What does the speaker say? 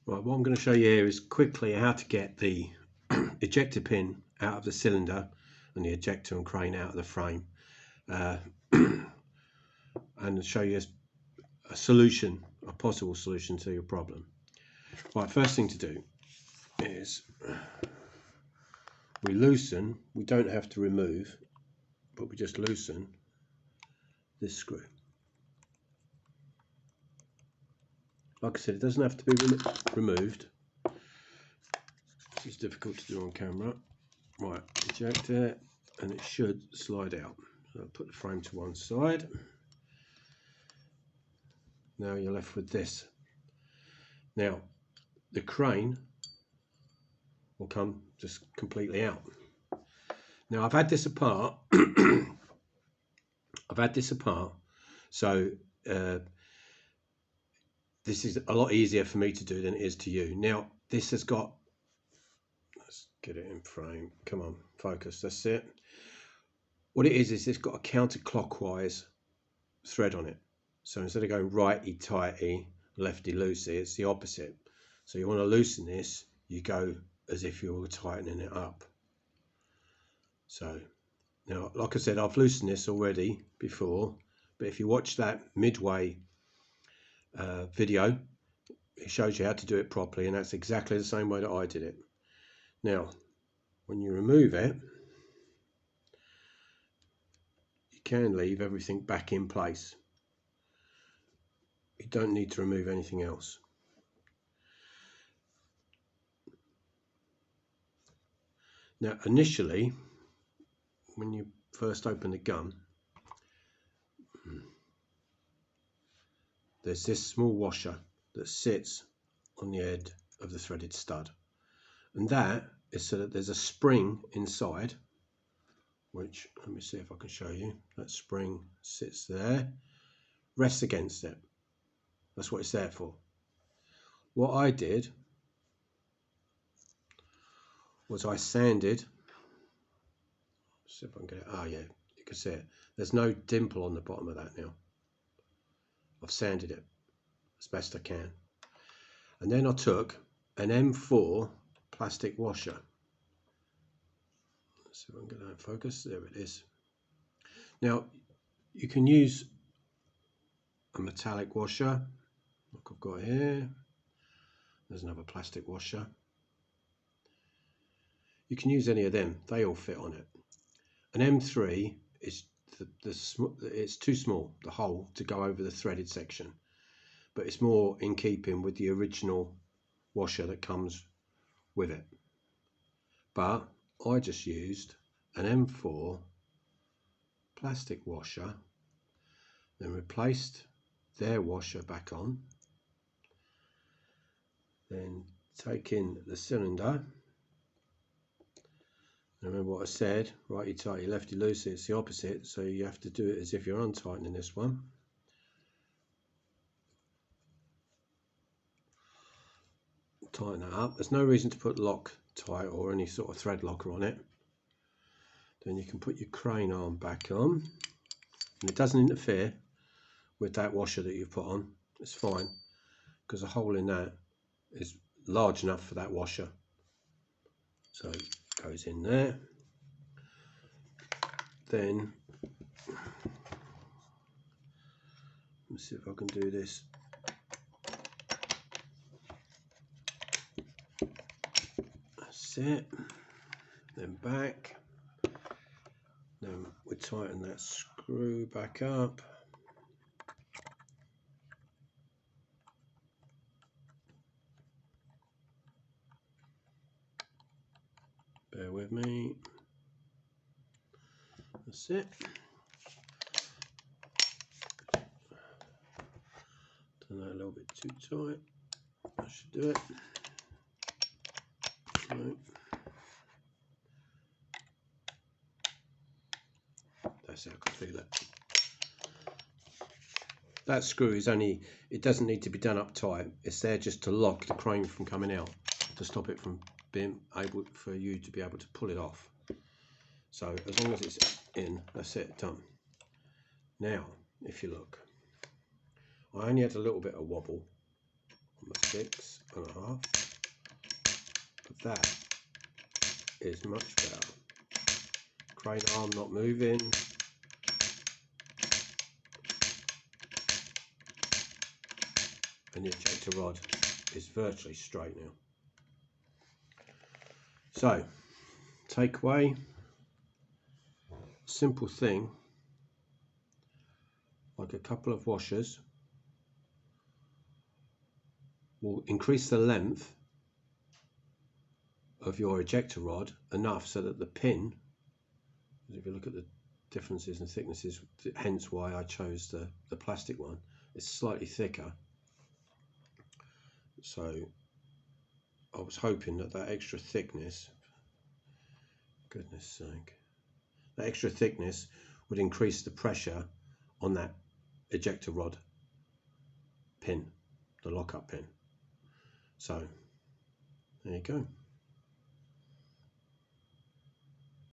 Right, what I'm going to show you here is quickly how to get the ejector pin out of the cylinder and the ejector and crane out of the frame, and show you a solution, a possible solution to your problem. Right, first thing to do is we loosen, we don't have to remove, but we just loosen this screw. Like I said, it doesn't have to be removed. It's difficult to do on camera. Right, eject it, and it should slide out. So I'll put the frame to one side. Now you're left with this. Now the crane will come just completely out. Now I've had this apart. I've had this apart, so this is a lot easier for me to do than it is to you. Now this has got, let's get it in frame, come on, focus, that's it. What it is it's got a counterclockwise thread on it. So instead of going righty tighty, lefty loosey, it's the opposite. So you want to loosen this, you go as if you were tightening it up. So now, like I said, I've loosened this already before, but if you watch that midway video, it shows you how to do it properly, and that's exactly the same way that I did it. Now when you remove it, you can leave everything back in place. You don't need to remove anything else. Now initially, when you first open the gun, there's this small washer that sits on the end of the threaded stud, and that is so that there's a spring inside, which, let me see if I can show you. That spring sits there, rests against it. That's what it's there for. What I did was I sanded, let's see if I can get it, oh yeah, you can see it. There's no dimple on the bottom of that now. I've sanded it as best I can. And then I took an M4 plastic washer. Let's see if I can get that in focus. There it is. Now you can use a metallic washer like I've got here. There's another plastic washer. You can use any of them, they all fit on it. An M3 is it's too small, the hole to go over the threaded section, but it's more in keeping with the original washer that comes with it. But I just used an M4 plastic washer, then replaced their washer back on, then taking the cylinder. Remember what I said, righty tighty, lefty loosey, it's the opposite, so you have to do it as if you're untightening this one. Tighten that up. There's no reason to put Loctite or any sort of thread locker on it. Then you can put your crane arm back on, and it doesn't interfere with that washer that you've put on. It's fine, because the hole in that is large enough for that washer. So it goes in there. Then let's see if I can do this. That's it. Then back. Then we tighten that screw back up. Bear with me. That's it. Done that a little bit too tight. That should do it. No. That's how I can feel it. That screw is only, it doesn't need to be done up tight. It's there just to lock the crane from coming out, to stop it from being able for you to be able to pull it off. So as long as it's in, that's it, done. Now if you look, I only had a little bit of wobble on the 6.5. But that is much better. Crane arm not moving. And the ejector rod is virtually straight now. So, takeaway, simple thing, like a couple of washers, will increase the length of your ejector rod enough so that the pin, if you look at the differences in thicknesses, hence why I chose the plastic one, it's slightly thicker. So I was hoping that extra thickness, goodness sake, that extra thickness would increase the pressure on that ejector rod pin, the lockup pin. So there you go.